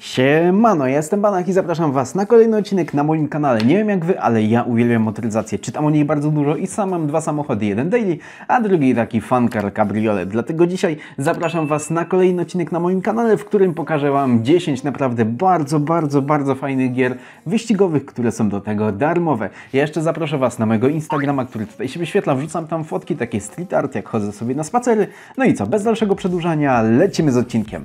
Siemano, ja jestem Banach i zapraszam Was na kolejny odcinek na moim kanale. Nie wiem jak Wy, ale ja uwielbiam motoryzację. Czytam o niej bardzo dużo i sam mam dwa samochody. Jeden daily, a drugi taki fun car cabriolet. Dlatego dzisiaj zapraszam Was na kolejny odcinek na moim kanale, w którym pokażę Wam 10 naprawdę bardzo fajnych gier wyścigowych, które są do tego darmowe. Ja jeszcze zaproszę Was na mojego Instagrama, który tutaj się wyświetla. Wrzucam tam fotki, takie street art, jak chodzę sobie na spacery. No i co, bez dalszego przedłużania, lecimy z odcinkiem.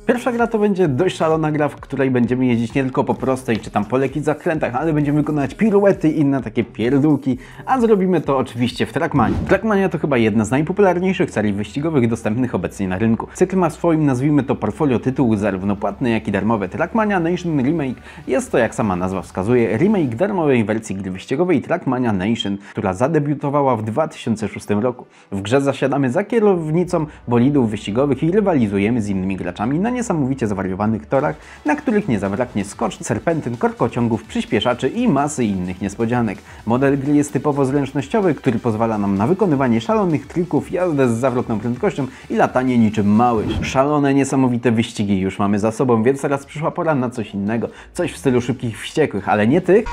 Pierwsza gra to będzie dość szalona gra, w której będziemy jeździć nie tylko po prostej czy tam po lekkich zakrętach, ale będziemy wykonać piruety i inne takie pierdółki, a zrobimy to oczywiście w Trackmanii. Trackmania to chyba jedna z najpopularniejszych serii wyścigowych dostępnych obecnie na rynku. Cykl ma w swoim, nazwijmy to, portfolio tytułów zarówno płatne, jak i darmowe. Trackmania Nation Remake jest to, jak sama nazwa wskazuje, remake darmowej wersji gry wyścigowej Trackmania Nation, która zadebiutowała w 2006 roku. W grze zasiadamy za kierownicą bolidów wyścigowych i rywalizujemy z innymi graczami na niesamowicie zwariowanych torach, na których nie zabraknie skoczni, serpentyn, korkociągów, przyspieszaczy i masy innych niespodzianek. Model gry jest typowo zręcznościowy, który pozwala nam na wykonywanie szalonych trików, jazdę z zawrotną prędkością i latanie niczym małyż. Szalone, niesamowite wyścigi już mamy za sobą, więc teraz przyszła pora na coś innego. Coś w stylu Szybkich Wściekłych, ale nie tych,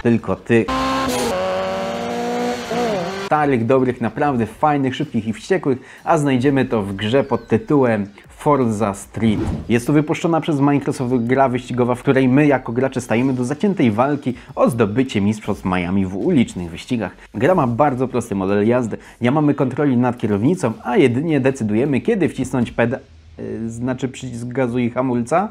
tylko tych. Starych, dobrych, naprawdę fajnych, szybkich i wściekłych, a znajdziemy to w grze pod tytułem Forza Street. Jest to wypuszczona przez Microsoft gra wyścigowa, w której my jako gracze stajemy do zaciętej walki o zdobycie mistrzostw Miami w ulicznych wyścigach. Gra ma bardzo prosty model jazdy. Nie mamy kontroli nad kierownicą, a jedynie decydujemy, kiedy wcisnąć przycisk gazu i hamulca.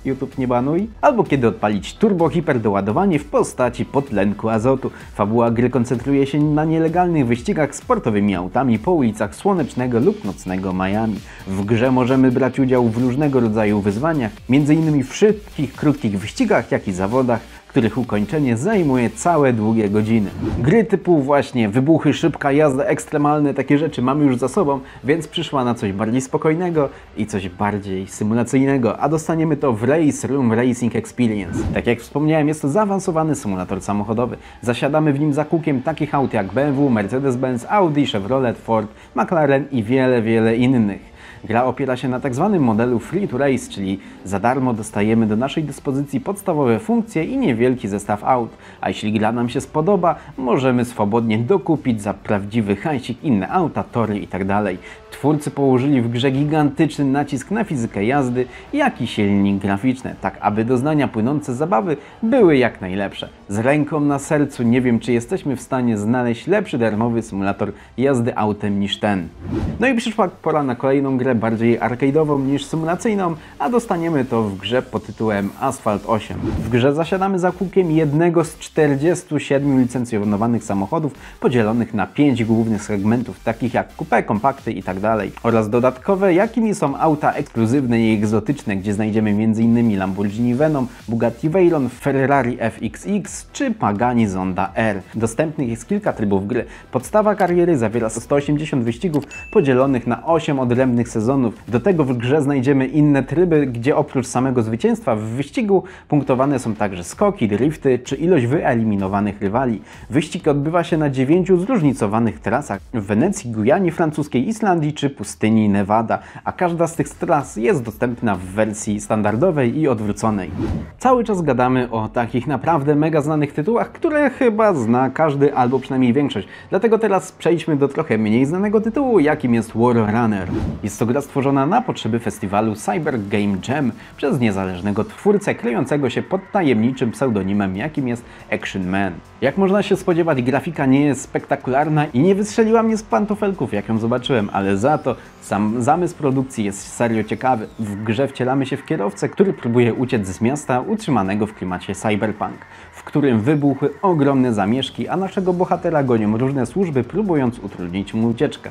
YouTube nie banuj. Albo kiedy odpalić turbo-hiperdoładowanie w postaci podtlenku azotu. Fabuła gry koncentruje się na nielegalnych wyścigach sportowymi autami po ulicach słonecznego lub nocnego Miami. W grze możemy brać udział w różnego rodzaju wyzwaniach, m.in. w szybkich, krótkich wyścigach, jak i zawodach, których ukończenie zajmuje całe długie godziny. Gry typu właśnie wybuchy, szybka jazda, ekstremalne, takie rzeczy mamy już za sobą, więc przyszła na coś bardziej spokojnego i coś bardziej symulacyjnego, a dostaniemy to w Race Room Racing Experience. Tak jak wspomniałem, jest to zaawansowany symulator samochodowy. Zasiadamy w nim za kółkiem takich aut jak BMW, Mercedes-Benz, Audi, Chevrolet, Ford, McLaren i wiele innych. Gra opiera się na tzw. modelu Free to Race, czyli za darmo dostajemy do naszej dyspozycji podstawowe funkcje i niewielki zestaw aut, a jeśli gra nam się spodoba, możemy swobodnie dokupić za prawdziwy hajsik inne auta, tory itd. Twórcy położyli w grze gigantyczny nacisk na fizykę jazdy, jak i silnik graficzny, tak aby doznania płynące z zabawy były jak najlepsze. Z ręką na sercu nie wiem, czy jesteśmy w stanie znaleźć lepszy darmowy symulator jazdy autem niż ten. No i przyszła pora na kolejną grę, bardziej arcade'ową niż symulacyjną, a dostaniemy to w grze pod tytułem Asphalt 8. W grze zasiadamy za kółkiem jednego z 47 licencjonowanych samochodów, podzielonych na 5 głównych segmentów, takich jak coupé, kompakty itd. oraz dodatkowe, jakimi są auta ekskluzywne i egzotyczne, gdzie znajdziemy m.in. Lamborghini Venom, Bugatti Veyron, Ferrari FXX czy Pagani Zonda R. Dostępnych jest kilka trybów gry. Podstawa kariery zawiera 180 wyścigów podzielonych na 8 odrębnych sezonów. Do tego w grze znajdziemy inne tryby, gdzie oprócz samego zwycięstwa w wyścigu punktowane są także skoki, drifty czy ilość wyeliminowanych rywali. Wyścig odbywa się na 9 zróżnicowanych trasach w Wenecji, Gujanie Francuskiej, Islandii czy pustyni Nevada, a każda z tych tras jest dostępna w wersji standardowej i odwróconej. Cały czas gadamy o takich naprawdę mega znanych tytułach, które chyba zna każdy albo przynajmniej większość. Dlatego teraz przejdźmy do trochę mniej znanego tytułu, jakim jest War Runner. Jest to gra stworzona na potrzeby festiwalu Cyber Game Jam przez niezależnego twórcę kryjącego się pod tajemniczym pseudonimem, jakim jest Action Man. Jak można się spodziewać, grafika nie jest spektakularna i nie wystrzeliła mnie z pantofelków, jak ją zobaczyłem, ale za to sam zamysł produkcji jest serio ciekawy. W grze wcielamy się w kierowcę, który próbuje uciec z miasta utrzymanego w klimacie cyberpunk, w którym wybuchły ogromne zamieszki, a naszego bohatera gonią różne służby, próbując utrudnić mu ucieczkę.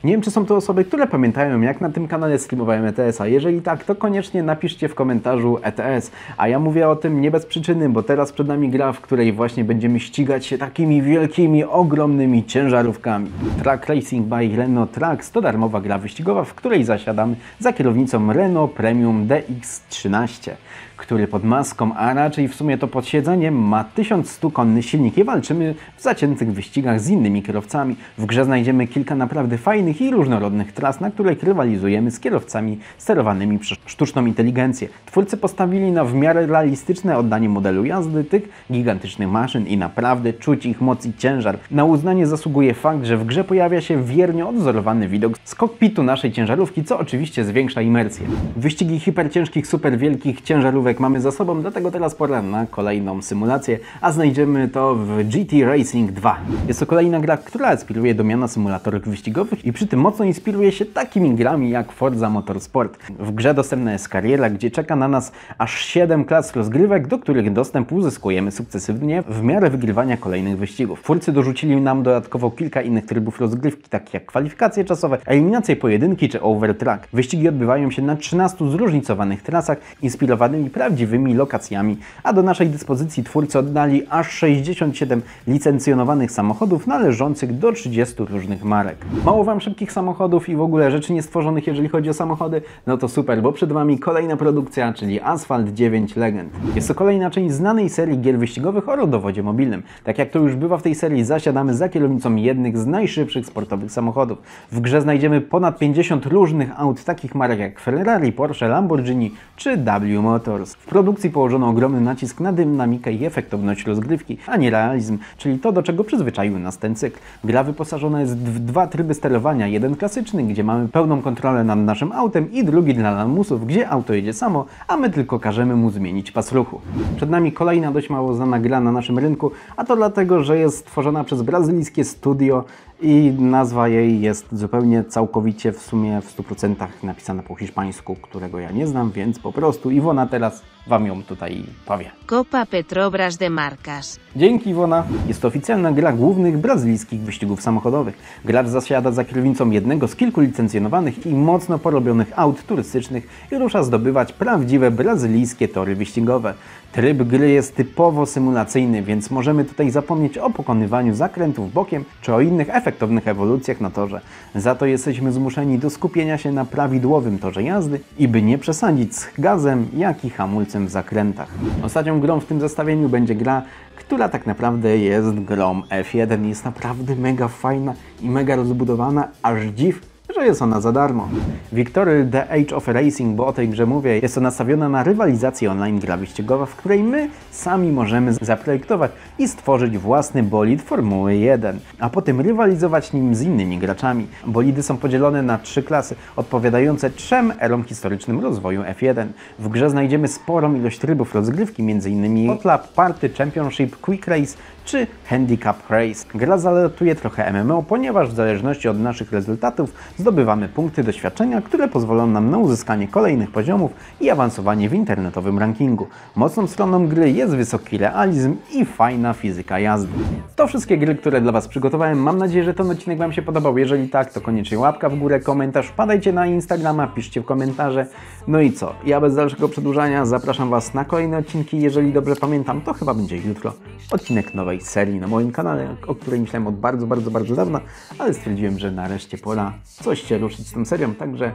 Nie wiem, czy są to osoby, które pamiętają, jak na tym kanale streamowałem ETS-a. Jeżeli tak, to koniecznie napiszcie w komentarzu ETS. A ja mówię o tym nie bez przyczyny, bo teraz przed nami gra, w której właśnie będziemy ścigać się takimi wielkimi, ogromnymi ciężarówkami. Track Racing by Renault Trucks to darmowa gra wyścigowa, w której zasiadamy za kierownicą Renault Premium DX13. który pod maską, a raczej w sumie to pod siedzeniem, ma 1100-konny silnik i walczymy w zaciętych wyścigach z innymi kierowcami. W grze znajdziemy kilka naprawdę fajnych i różnorodnych tras, na których rywalizujemy z kierowcami sterowanymi przez sztuczną inteligencję. Twórcy postawili na w miarę realistyczne oddanie modelu jazdy tych gigantycznych maszyn i naprawdę czuć ich moc i ciężar. Na uznanie zasługuje fakt, że w grze pojawia się wiernie odwzorowany widok z kokpitu naszej ciężarówki, co oczywiście zwiększa imersję. Wyścigi hiperciężkich, super wielkich ciężarówek mamy za sobą, dlatego teraz pora na kolejną symulację, a znajdziemy to w GT Racing 2. Jest to kolejna gra, która aspiruje do miana symulatorów wyścigowych i przy tym mocno inspiruje się takimi grami jak Forza Motorsport. W grze dostępna jest kariera, gdzie czeka na nas aż 7 klas rozgrywek, do których dostęp uzyskujemy sukcesywnie w miarę wygrywania kolejnych wyścigów. Twórcy dorzucili nam dodatkowo kilka innych trybów rozgrywki, takich jak kwalifikacje czasowe, eliminacje pojedynki czy overtrack. Wyścigi odbywają się na 13 zróżnicowanych trasach, inspirowanymi prawdziwymi lokacjami, a do naszej dyspozycji twórcy oddali aż 67 licencjonowanych samochodów należących do 30 różnych marek. Mało Wam szybkich samochodów i w ogóle rzeczy niestworzonych, jeżeli chodzi o samochody? No to super, bo przed Wami kolejna produkcja, czyli Asphalt 9 Legend. Jest to kolejna część znanej serii gier wyścigowych o rodowodzie mobilnym. Tak jak to już bywa w tej serii, zasiadamy za kierownicą jednych z najszybszych sportowych samochodów. W grze znajdziemy ponad 50 różnych aut, takich marek jak Ferrari, Porsche, Lamborghini czy W Motors. W produkcji położono ogromny nacisk na dynamikę i efektowność rozgrywki, a nie realizm, czyli to, do czego przyzwyczaił nas ten cykl. Gra wyposażona jest w 2 tryby sterowania. Jeden klasyczny, gdzie mamy pełną kontrolę nad naszym autem, i drugi dla lamusów, gdzie auto jedzie samo, a my tylko każemy mu zmienić pas ruchu. Przed nami kolejna dość mało znana gra na naszym rynku, a to dlatego, że jest stworzona przez brazylijskie studio i nazwa jej jest zupełnie całkowicie w sumie w 100% napisana po hiszpańsku, którego ja nie znam, więc po prostu Iwona teraz Wam ją tutaj powie. Copa Petrobras de Marcas. Dzięki, Iwona. Jest to oficjalna gra głównych brazylijskich wyścigów samochodowych. Gracz zasiada za kierownicą jednego z kilku licencjonowanych i mocno porobionych aut turystycznych i rusza zdobywać prawdziwe brazylijskie tory wyścigowe. Tryb gry jest typowo symulacyjny, więc możemy tutaj zapomnieć o pokonywaniu zakrętów bokiem czy o innych efektownych ewolucjach na torze. Za to jesteśmy zmuszeni do skupienia się na prawidłowym torze jazdy i by nie przesadzić z gazem, jak i hamulcem w zakrętach. Ostatnią grą w tym zestawieniu będzie gra, która tak naprawdę jest grą F1. Jest naprawdę mega fajna i mega rozbudowana, aż dziw, że jest ona za darmo. Victory The Age of Racing, bo o tej grze mówię, jest to nastawiona na rywalizację online gra wyścigowa, w której my sami możemy zaprojektować i stworzyć własny bolid Formuły 1, a potem rywalizować nim z innymi graczami. Bolidy są podzielone na 3 klasy, odpowiadające 3 erom historycznym rozwoju F1. W grze znajdziemy sporą ilość trybów rozgrywki, m.in. Hot Lap, Party, Championship, Quick Race czy Handicap Race. Gra zalatuje trochę MMO, ponieważ w zależności od naszych rezultatów zdobywamy punkty doświadczenia, które pozwolą nam na uzyskanie kolejnych poziomów i awansowanie w internetowym rankingu. Mocną stroną gry jest wysoki realizm i fajna fizyka jazdy. To wszystkie gry, które dla Was przygotowałem. Mam nadzieję, że ten odcinek Wam się podobał. Jeżeli tak, to koniecznie łapka w górę, komentarz, wpadajcie na Instagrama, piszcie w komentarze. No i co? Ja bez dalszego przedłużania zapraszam Was na kolejne odcinki. Jeżeli dobrze pamiętam, to chyba będzie jutro odcinek nowej serii na moim kanale, o której myślałem od bardzo dawna, ale stwierdziłem, że nareszcie pora coś się ruszyć z tą serią, także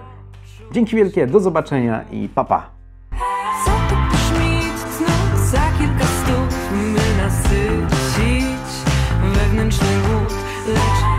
dzięki wielkie, do zobaczenia i pa pa! Co to brzmi znów za kilka stów, by nasycić wewnętrzny głód, lecz